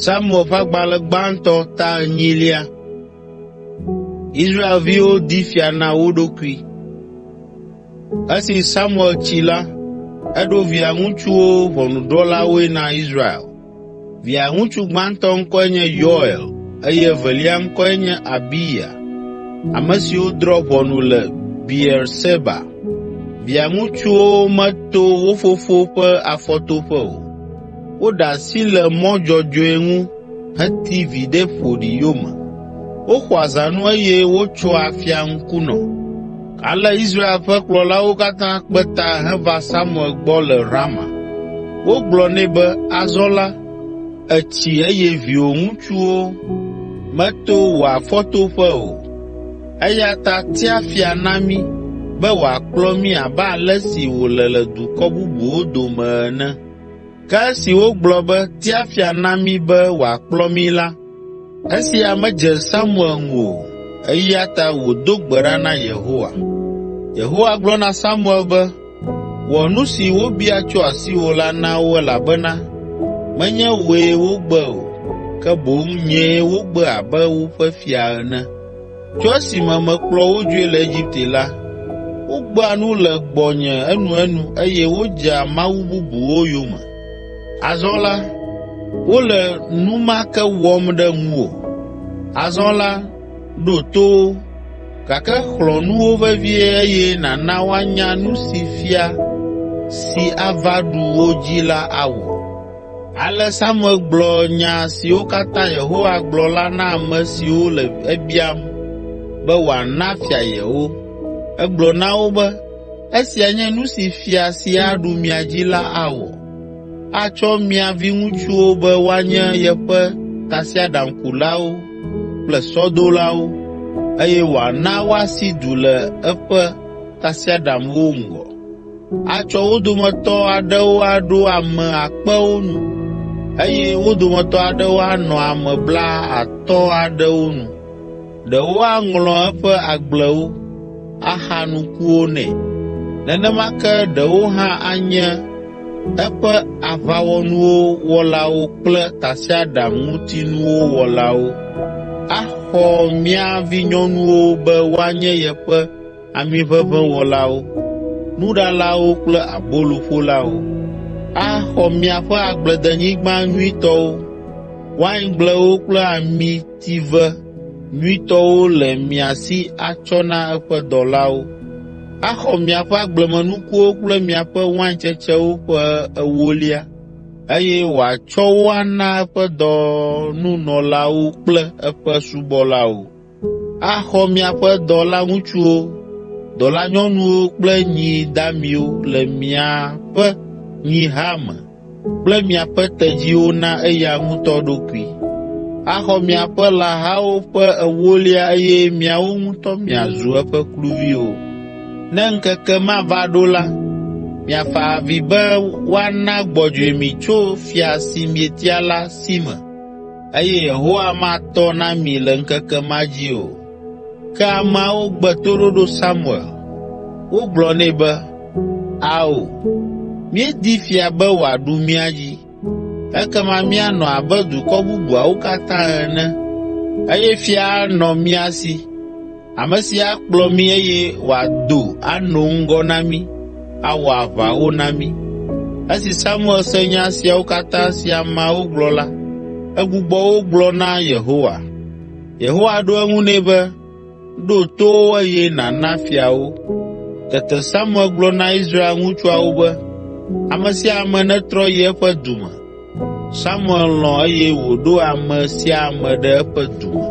Samuel ƒe agbalẽ gbãtɔ ta 8. Israelviwo di fia na wo ɖokui. Esi Samuel tsi la, eɖo via ŋutsuwo ʋɔnudrɔ̃lawoe na Israel. Via ŋutsu gbãtɔ ŋkɔe nye Yoel eye evelia ŋkɔe nye Abiya, ame siwo drɔ̃ ʋɔnu le Beerseba. Via ŋutsuwo meto wo fofo ƒe afɔtoƒe o. Woɖe asi le mɔ dzɔdzɔe ŋu heti viɖe ƒoɖi yome. Woxɔa zãnu eye wotsoa afia ŋkunɔ. Ale Israel ƒe kplɔlawo katã kpe ta heva Samuel gbɔ le Rama. Wogblɔ nɛ be, azɔ la, ètsi eye viwò ŋutsuwo meto wò afɔtoƒe o. Eya ta tia fia na mí be wòakplɔ mí abe ale si wòle le dukɔ bubuwo dome ene. Ke esi wogblɔ be tia fia na mí be wòakplɔ mí la, esia medze Samuel ŋu o, eya ta wòdo gbe ɖa na Yehowa. Yehowa gblɔ na Samuel be, wɔ nu si wobia tso asiwò la na wo elabena menye wòe wogbe o, ke boŋ nyee wogbe abe woƒe fia ene. Tso esime mekplɔ wo dzoe le Egipte la, wogbea nu le gbɔnye enuenu eye wodzea mawu bubuwo yome. Azɔ la, wole nu ma ke wɔm ɖe ŋuwò. Azɔ la, ɖo to wo, gake xlɔ̃ nuwo vevie eye nàna woanya nu si fia si ava ɖu wo dzi la awɔ. Ale Samuel gblɔ nya siwo katã Yehowa gblɔ la na ame siwo le ebiam be wòana fia yewo. Egblɔ na wo be, esia nye nu si fia si aɖu mia dzi la awɔ. Atsɔ mia viŋutsuwo be woanye yeƒe tasiaɖamkulawo kple sɔdolawo, eye wòana woasi du le eƒe tasiaɖamwo ŋgɔ. Atsɔ wo dometɔ aɖewo aɖo ame akpewo nu, eye wo dometɔ aɖewo anɔ ame 50 aɖewo nu. Ɖewo aŋlɔ eƒe agblewo, axa nukuwo nɛ. Nenema ke ɖewo hã anye eƒe aʋawɔnuwo wɔlawo kple tasiaɖamŋutinuwo wɔlawo. Axɔ mía vinyɔnuwo be woanye yeƒe amiʋeʋẽ wɔlawo, nuɖalawo kple aboloƒolawo. Axɔ miaƒe agbledenyigba nyuitɔwo, waingblewo kple amitive nyuitɔwo le mia si atsɔ na eƒe dɔlawo. Axɔ miaƒe agblemenukuwo kple miaƒe waintsetsewo ƒe 1/2, eye wòatsɔ wo ana eƒe dɔnunɔlawo kple eƒe subɔlawo. Axɔ miaƒe dɔlaŋutsuwo, dɔlanyɔnuwo kple nyi damiwo le miaƒe nyiha me kple miaƒe tedziwo na eya ŋutɔ ɖokui. Axɔ miaƒe lãhawo ƒe 1/2 eye miawo ŋutɔ miazu eƒe kluviwo. Ne ŋkeke ma va ɖo la, miafa avi be woana gbɔdzɔe mi tso fia si mietia la si me, eye Yehowa matɔ na mi le ŋkeke ma dzi o. Ke ameawo gbe toɖoɖo Samuel. Wogblɔ nɛ be, ao, míedi fia be wòaɖu mía dzi, ekema míanɔ abe dukɔ bubuawo katã ene, eye fia anɔ mía si, ame si akplɔ mí eye wòado ano ŋgɔ na mí, awɔ aʋawo na mí. Esi Samuel se nya siawo katã si ameawo gblɔ la, egbugbɔ wo gblɔ na Yehowa. Yehowa ɖo eŋu nɛ be, ɖo to wo eye nàna fiawo. Tete Samuel gblɔ na Israel ŋutsuawo be, ame sia ame netrɔ yi eƒe du me. Samuel lɔ̃ eye wòɖo ame sia ame ɖe eƒe du me.